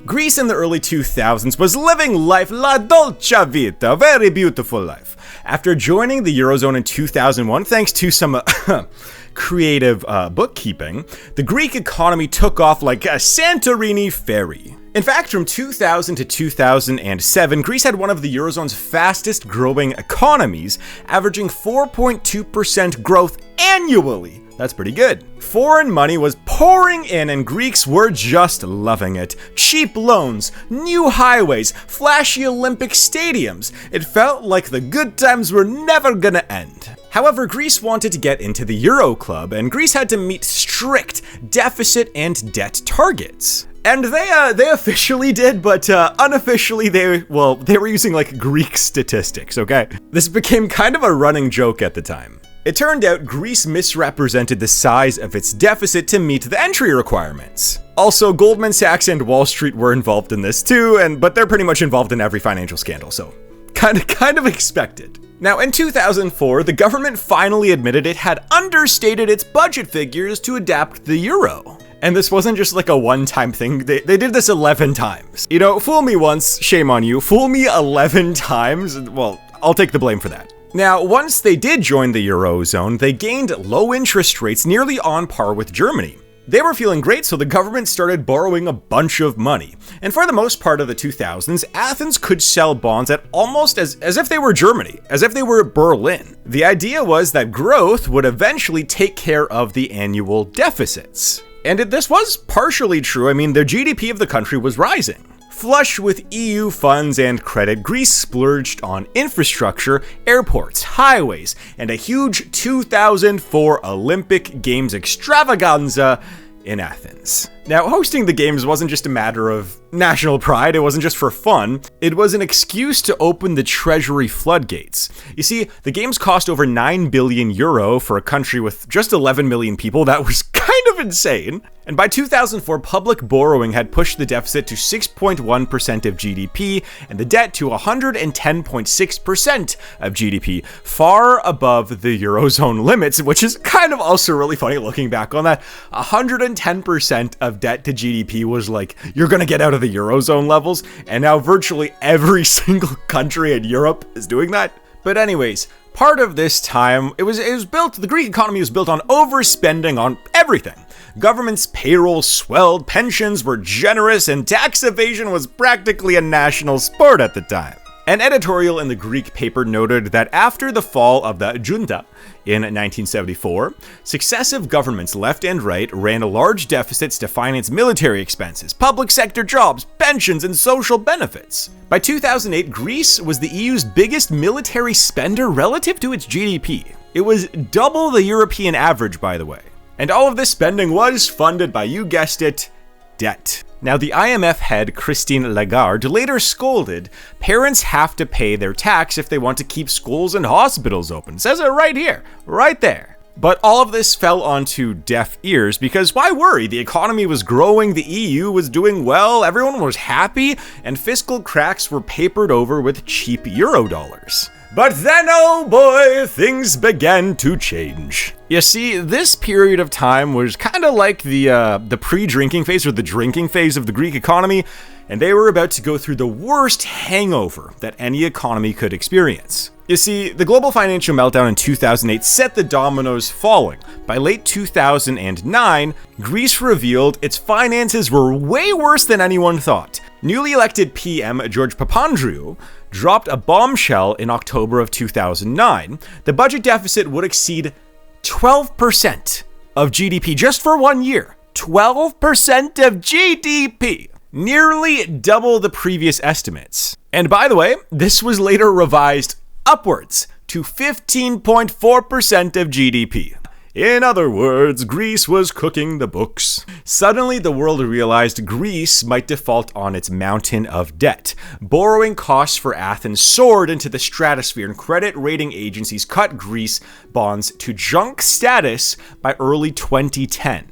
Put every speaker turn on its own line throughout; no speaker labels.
Greece in the early 2000s was living life la dolce vita, a very beautiful life. After joining the Eurozone in 2001, thanks to some creative bookkeeping, the Greek economy took off like a Santorini ferry. In fact, from 2000 to 2007, Greece had one of the Eurozone's fastest growing economies, averaging 4.2% growth annually. That's pretty good. Foreign money was pouring in and Greeks were just loving it. Cheap loans, new highways, flashy Olympic stadiums. It felt like the good times were never gonna end. However, Greece wanted to get into the Euro Club, and Greece had to meet strict deficit and debt targets. And they officially did, but unofficially they were using like Greek statistics, okay? This became kind of a running joke at the time. It turned out Greece misrepresented the size of its deficit to meet the entry requirements. Also, Goldman Sachs and Wall Street were involved in this too, but they're pretty much involved in every financial scandal, so kind of expected. Now, in 2004, the government finally admitted it had understated its budget figures to adapt the euro. And this wasn't just like a one-time thing, they did this 11 times. You know, fool me once, shame on you. Fool me 11 times, well, I'll take the blame for that. Now, once they did join the Eurozone, they gained low interest rates nearly on par with Germany. They were feeling great, so the government started borrowing a bunch of money. And for the most part of the 2000s, Athens could sell bonds at almost as if they were Germany, as if they were Berlin. The idea was that growth would eventually take care of the annual deficits. And this was partially true. I mean, the GDP of the country was rising. Flush with EU funds and credit, Greece splurged on infrastructure, airports, highways, and a huge 2004 Olympic Games extravaganza in Athens. Now, hosting the games wasn't just a matter of national pride, it wasn't just for fun, it was an excuse to open the treasury floodgates. You see, the games cost over 9 billion euro for a country with just 11 million people. That was kind of insane. And by 2004, public borrowing had pushed the deficit to 6.1% of GDP and the debt to 110.6% of GDP, far above the Eurozone limits, which is kind of also really funny looking back on that. 110% of debt to GDP was like, you're gonna get out of the Eurozone levels, and now virtually every single country in Europe is doing that. But anyways, part of this time, the Greek economy was built on overspending on everything. Government's payroll swelled, pensions were generous, and tax evasion was practically a national sport at the time. An editorial in the Greek paper noted that after the fall of the junta in 1974, successive governments left and right ran large deficits to finance military expenses, public sector jobs, pensions, and social benefits. By 2008, Greece was the EU's biggest military spender relative to its GDP. It was double the European average, by the way. And all of this spending was funded by, you guessed it, debt. Now, the IMF head, Christine Lagarde, later scolded, parents have to pay their tax if they want to keep schools and hospitals open. It says it right here, right there. But all of this fell onto deaf ears because why worry? The economy was growing, the EU was doing well, everyone was happy, and fiscal cracks were papered over with cheap Eurodollars. But then, oh boy, things began to change. You see, this period of time was kind of like the pre-drinking phase or the drinking phase of the Greek economy, and they were about to go through the worst hangover that any economy could experience. You see, the global financial meltdown in 2008 set the dominoes falling. By late 2009, Greece revealed its finances were way worse than anyone thought. Newly elected PM George Papandreou dropped a bombshell in October of 2009. The budget deficit would exceed 12% of GDP just for 1 year. 12% of GDP! Nearly double the previous estimates. And by the way, this was later revised upwards to 15.4% of GDP. In other words, Greece was cooking the books. Suddenly, the world realized Greece might default on its mountain of debt. Borrowing costs for Athens soared into the stratosphere, and credit rating agencies cut Greece bonds to junk status by early 2010.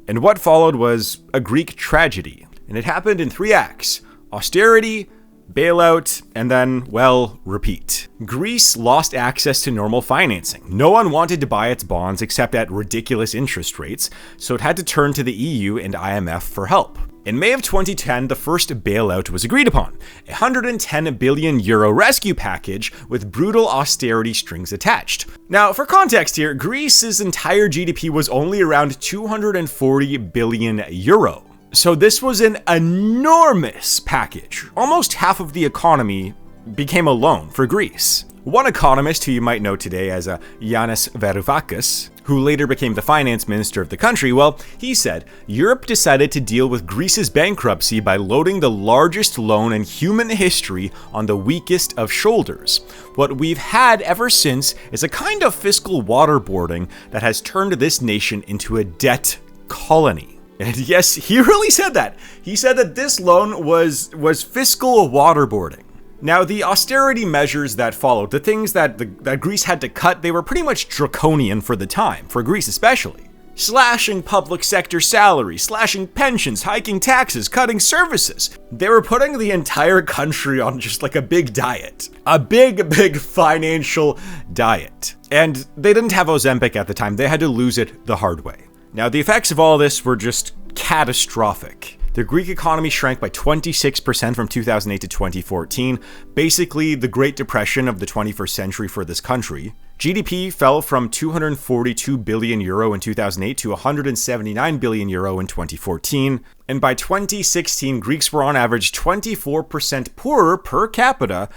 And what followed was a Greek tragedy. And it happened in 3 acts: austerity, bailout, and then, well, repeat. Greece lost access to normal financing. No one wanted to buy its bonds except at ridiculous interest rates, so it had to turn to the EU and IMF for help. In May of 2010, the first bailout was agreed upon, a €110 billion rescue package with brutal austerity strings attached. Now, for context here, Greece's entire GDP was only around €240 billion. So this was an enormous package. Almost half of the economy became a loan for Greece. One economist who you might know today as Yanis Varoufakis, who later became the finance minister of the country, well, he said, Europe decided to deal with Greece's bankruptcy by loading the largest loan in human history on the weakest of shoulders. What we've had ever since is a kind of fiscal waterboarding that has turned this nation into a debt colony. And yes, he really said that. He said that this loan was fiscal waterboarding. Now, the austerity measures that followed, the things that Greece had to cut, they were pretty much draconian for the time, for Greece especially. Slashing public sector salaries, slashing pensions, hiking taxes, cutting services. They were putting the entire country on just like a big diet. A big financial diet. And they didn't have Ozempic at the time, they had to lose it the hard way. Now, the effects of all this were just catastrophic. The Greek economy shrank by 26% from 2008 to 2014, basically the Great Depression of the 21st century for this country. GDP fell from €242 billion in 2008 to €179 billion in 2014, and by 2016, Greeks were on average 24% poorer per capita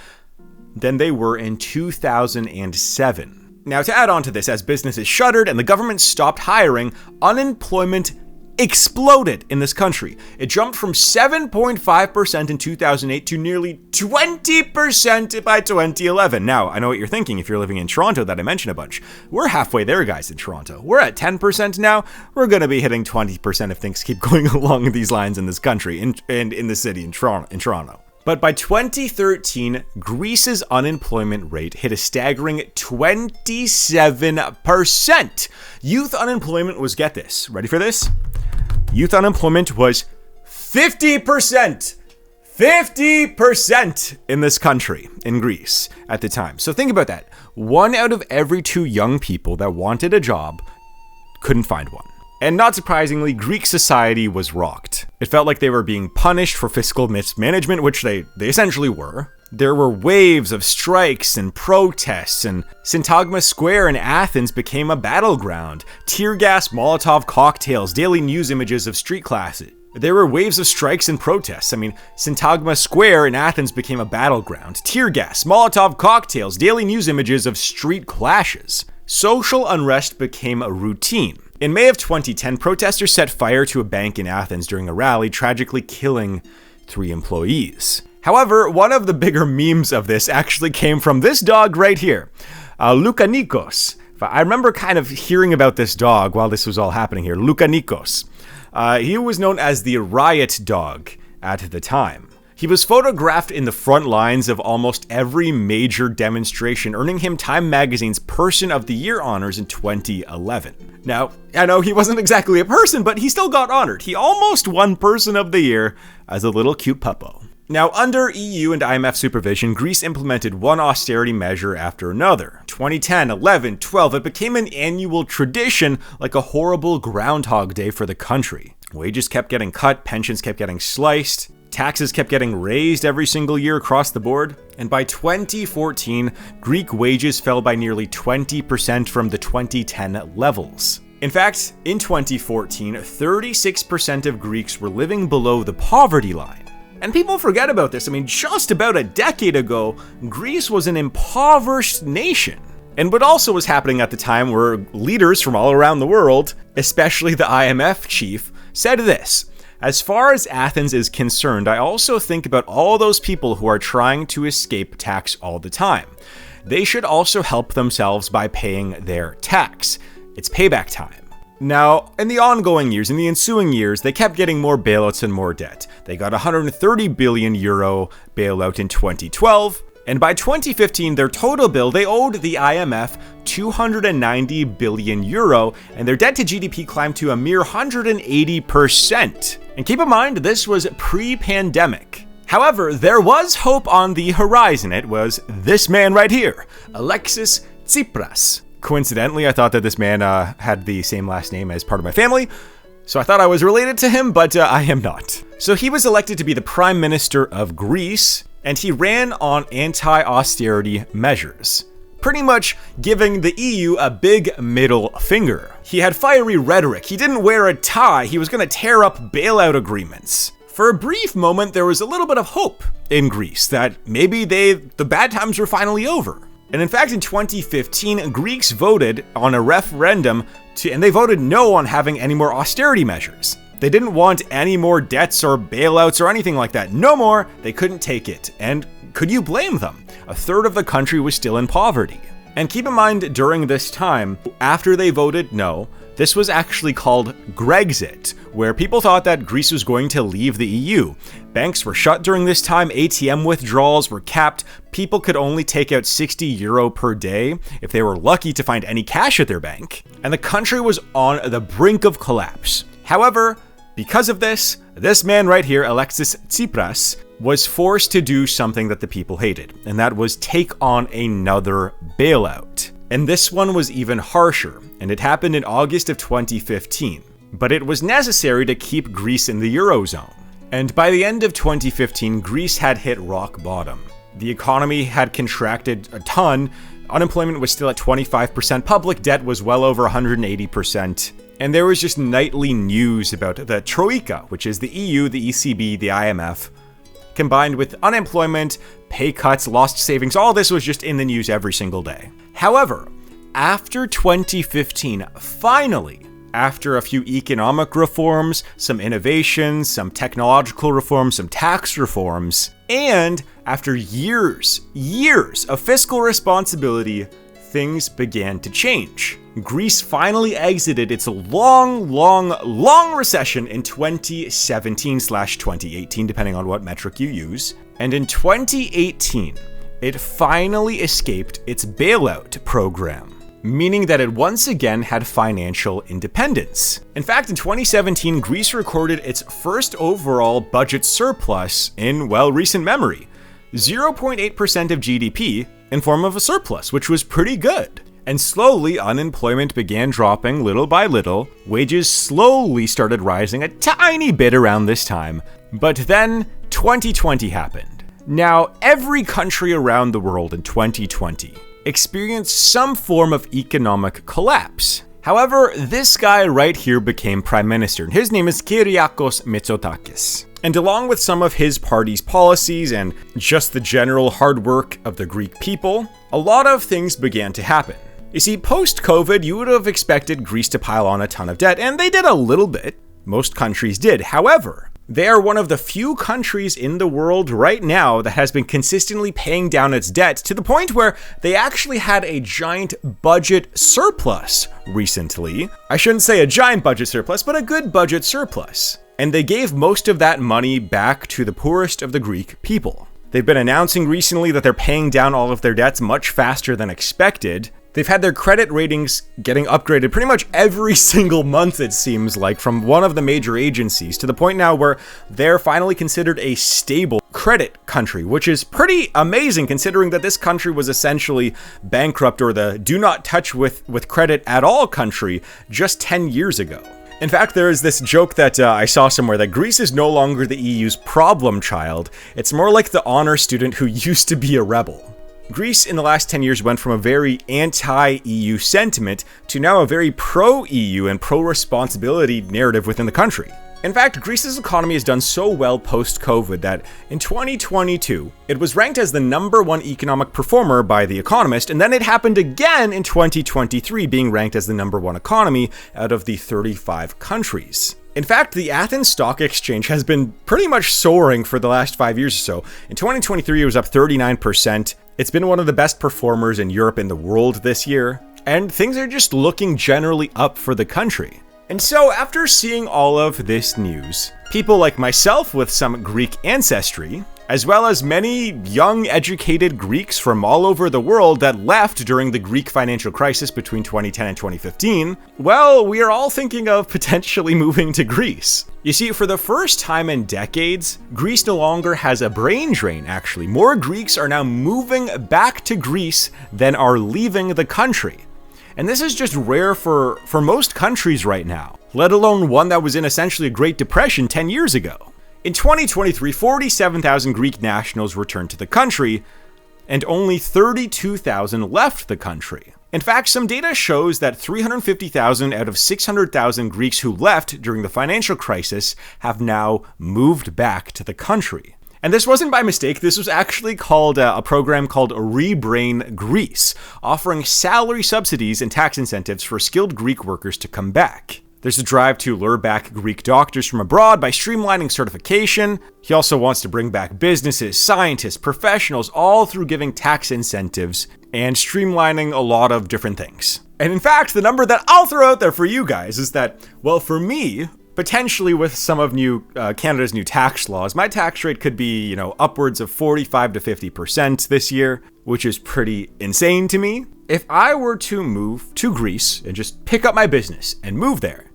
than they were in 2007. Now, to add on to this, as businesses shuttered and the government stopped hiring, unemployment exploded in this country. It jumped from 7.5% in 2008 to nearly 20% by 2011. Now, I know what you're thinking if you're living in Toronto that I mentioned a bunch. We're halfway there, guys, in Toronto. We're at 10% now. We're going to be hitting 20% if things keep going along these lines in this country and in the city in Toronto. But by 2013, Greece's unemployment rate hit a staggering 27%. Youth unemployment was, get this, ready for this? Youth unemployment was 50%. 50% in this country, in Greece, at the time. So think about that. 1 out of every 2 young people that wanted a job couldn't find one. And not surprisingly, Greek society was rocked. It felt like they were being punished for fiscal mismanagement, which they essentially were. There were waves of strikes and protests, and Syntagma Square in Athens became a battleground. Tear gas, Molotov cocktails, daily news images of street clashes. There were waves of strikes and protests. Syntagma Square in Athens became a battleground. Tear gas, Molotov cocktails, daily news images of street clashes. Social unrest became a routine. In May of 2010, protesters set fire to a bank in Athens during a rally, tragically killing 3 employees. However, one of the bigger memes of this actually came from this dog right here, Lukanikos. I remember kind of hearing about this dog while this was all happening here, Lukanikos. He was known as the riot dog at the time. He was photographed in the front lines of almost every major demonstration, earning him Time Magazine's Person of the Year honors in 2011. Now, I know he wasn't exactly a person, but he still got honored. He almost won Person of the Year as a little cute puppo. Now, under EU and IMF supervision, Greece implemented one austerity measure after another. 2010, 11, 12, it became an annual tradition, like a horrible Groundhog Day for the country. Wages kept getting cut, pensions kept getting sliced, taxes kept getting raised every single year across the board, and by 2014, Greek wages fell by nearly 20% from the 2010 levels. In fact, in 2014, 36% of Greeks were living below the poverty line. And people forget about this. Just about a decade ago, Greece was an impoverished nation. And what also was happening at the time were leaders from all around the world, especially the IMF chief, said this: as far as Athens is concerned, I also think about all those people who are trying to escape tax all the time. They should also help themselves by paying their tax. It's payback time. Now, in the ongoing years, in the ensuing years, they kept getting more bailouts and more debt. They got a €130 billion bailout in 2012, and by 2015, their total bill, they owed the IMF €290 billion, and their debt to GDP climbed to a mere 180%. And keep in mind, this was pre-pandemic. However, there was hope on the horizon. It was this man right here, Alexis Tsipras. Coincidentally, I thought that this man had the same last name as part of my family, So I thought I was related to him, but I am not. So he was elected to be the Prime Minister of Greece, and he ran on anti-austerity measures, pretty much giving the EU a big middle finger. He had fiery rhetoric, he didn't wear a tie, he was going to tear up bailout agreements. For a brief moment, there was a little bit of hope in Greece that maybe the bad times were finally over. And in fact, in 2015, Greeks voted on a referendum and they voted no on having any more austerity measures. They didn't want any more debts or bailouts or anything like that. No more, they couldn't take it. And could you blame them? A third of the country was still in poverty. And keep in mind, during this time, after they voted no, this was actually called Grexit, where people thought that Greece was going to leave the EU. Banks were shut during this time, ATM withdrawals were capped, people could only take out €60 per day if they were lucky to find any cash at their bank, and the country was on the brink of collapse. However, because of this man right here, Alexis Tsipras, was forced to do something that the people hated, and that was take on another bailout. And this one was even harsher, and it happened in August of 2015. But it was necessary to keep Greece in the Eurozone. And by the end of 2015, Greece had hit rock bottom. The economy had contracted a ton, unemployment was still at 25%, public debt was well over 180%, and there was just nightly news about the Troika, which is the EU, the ECB, the IMF, combined with unemployment, pay cuts, lost savings, all this was just in the news every single day. However, after 2015, finally, after a few economic reforms, some innovations, some technological reforms, some tax reforms, and after years of fiscal responsibility, things began to change. Greece finally exited its long recession in 2017/2018, depending on what metric you use. And in 2018, it finally escaped its bailout program, meaning that it once again had financial independence. In fact, in 2017, Greece recorded its first overall budget surplus in, well, recent memory. 0.8% of GDP in form of a surplus, which was pretty good. And slowly, unemployment began dropping little by little, wages slowly started rising a tiny bit around this time, but then 2020 happened. Now, every country around the world in 2020 experienced some form of economic collapse. However, this guy right here became prime minister, and his name is Kyriakos Mitsotakis. And along with some of his party's policies and just the general hard work of the Greek people, a lot of things began to happen. You see, post-COVID, you would have expected Greece to pile on a ton of debt, and they did a little bit. Most countries did. However, they are one of the few countries in the world right now that has been consistently paying down its debt to the point where they actually had a giant budget surplus recently. I shouldn't say a giant budget surplus, but a good budget surplus. And they gave most of that money back to the poorest of the Greek people. They've been announcing recently that they're paying down all of their debts much faster than expected. They've had their credit ratings getting upgraded pretty much every single month, it seems like, from one of the major agencies, to the point now where they're finally considered a stable credit country, which is pretty amazing considering that this country was essentially bankrupt, or the do not touch with credit at all country, just 10 years ago. In fact, there is this joke that I saw somewhere that Greece is no longer the EU's problem child. It's more like the honor student who used to be a rebel. Greece in the last 10 years went from a very anti-EU sentiment to now a very pro-EU and pro-responsibility narrative within the country. In fact, Greece's economy has done so well post-COVID that in 2022, it was ranked as the #1 economic performer by The Economist, and then it happened again in 2023, being ranked as the #1 economy out of the 35 countries. In fact, the Athens Stock Exchange has been pretty much soaring for the last 5 years or so. In 2023, it was up 39%. It's been one of the best performers in Europe and the world this year, and things are just looking generally up for the country. And so, after seeing all of this news, people like myself with some Greek ancestry, as well as many young, educated Greeks from all over the world that left during the Greek financial crisis between 2010 and 2015, well, we are all thinking of potentially moving to Greece. You see, for the first time in decades, Greece no longer has a brain drain, actually. More Greeks are now moving back to Greece than are leaving the country. And this is just rare for most countries right now, let alone one that was in essentially a Great Depression 10 years ago. In 2023, 47,000 Greek nationals returned to the country, and only 32,000 left the country. In fact, some data shows that 350,000 out of 600,000 Greeks who left during the financial crisis have now moved back to the country. And this wasn't by mistake. This was actually called a program called Rebrain Greece, offering salary subsidies and tax incentives for skilled Greek workers to come back. There's a drive to lure back Greek doctors from abroad by streamlining certification. He also wants to bring back businesses, scientists, professionals, all through giving tax incentives and streamlining a lot of different things. And in fact, the number that I'll throw out there for you guys is that, well, for me, potentially with some of Canada's new tax laws, my tax rate could be, upwards of 45 to 50% this year, which is pretty insane to me. If I were to move to Greece and just pick up my business and move there,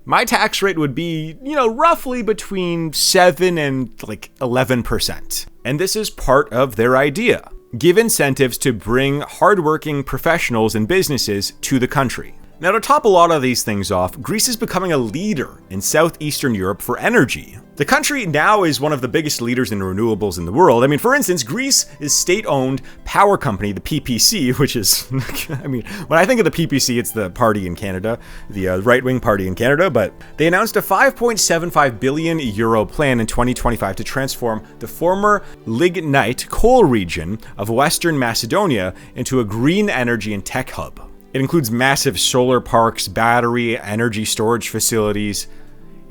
my tax rate would be, roughly between 7 and 11%. And this is part of their idea. Give incentives to bring hardworking professionals and businesses to the country. Now, to top a lot of these things off, Greece is becoming a leader in Southeastern Europe for energy. The country now is one of the biggest leaders in renewables in the world. I mean, for instance, Greece's state-owned power company, the PPC, which is, when I think of the PPC, it's the party in Canada, the right-wing party in Canada, but they announced a 5.75 billion euro plan in 2025 to transform the former lignite coal region of Western Macedonia into a green energy and tech hub. It includes massive solar parks, battery, energy storage facilities,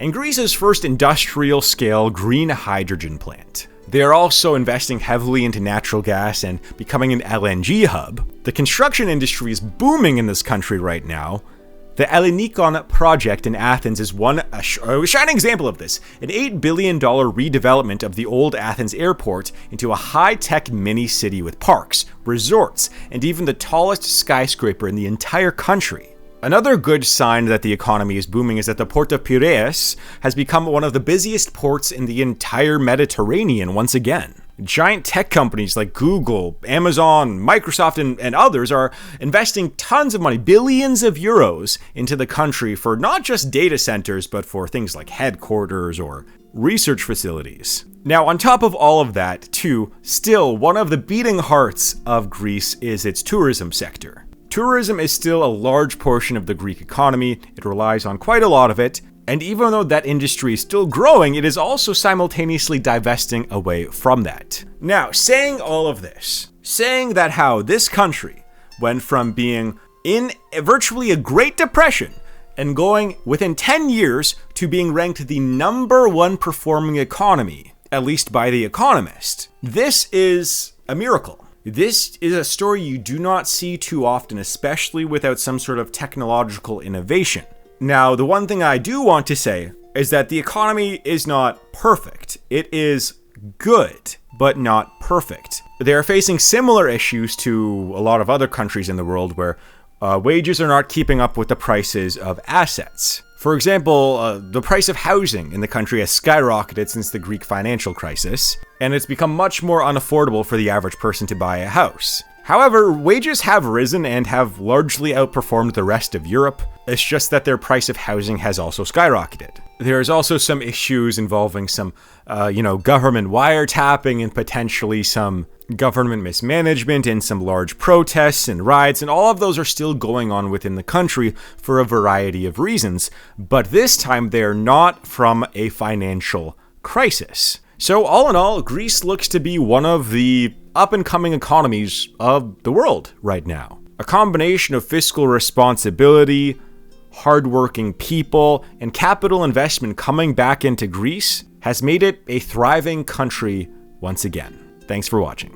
and Greece's first industrial-scale green hydrogen plant. They are also investing heavily into natural gas and becoming an LNG hub. The construction industry is booming in this country right now. The Ellinikon project in Athens is a shining example of this, an $8 billion redevelopment of the old Athens airport into a high-tech mini-city with parks, resorts, and even the tallest skyscraper in the entire country. Another good sign that the economy is booming is that the port of Piraeus has become one of the busiest ports in the entire Mediterranean once again. Giant tech companies like Google, Amazon, Microsoft, and others are investing tons of money, billions of euros, into the country for not just data centers, but for things like headquarters or research facilities. Now, on top of all of that, too, still one of the beating hearts of Greece is its tourism sector. Tourism is still a large portion of the Greek economy. It relies on quite a lot of it. And even though that industry is still growing, it is also simultaneously divesting away from that. Now, saying all of this, saying that how this country went from being in virtually a Great Depression and going within 10 years to being ranked the #1 performing economy, at least by The Economist, this is a miracle. This is a story you do not see too often, especially without some sort of technological innovation. Now, the one thing I do want to say is that the economy is not perfect. It is good, but not perfect. They are facing similar issues to a lot of other countries in the world where wages are not keeping up with the prices of assets. For example, the price of housing in the country has skyrocketed since the Greek financial crisis, and it's become much more unaffordable for the average person to buy a house. However, wages have risen and have largely outperformed the rest of Europe. It's just that their price of housing has also skyrocketed. There's also some issues involving some, government wiretapping and potentially some government mismanagement and some large protests and riots, and all of those are still going on within the country for a variety of reasons. But this time, they're not from a financial crisis. So all in all, Greece looks to be one of the up-and-coming economies of the world right now. A combination of fiscal responsibility, hardworking people, and capital investment coming back into Greece has made it a thriving country once again. Thanks for watching.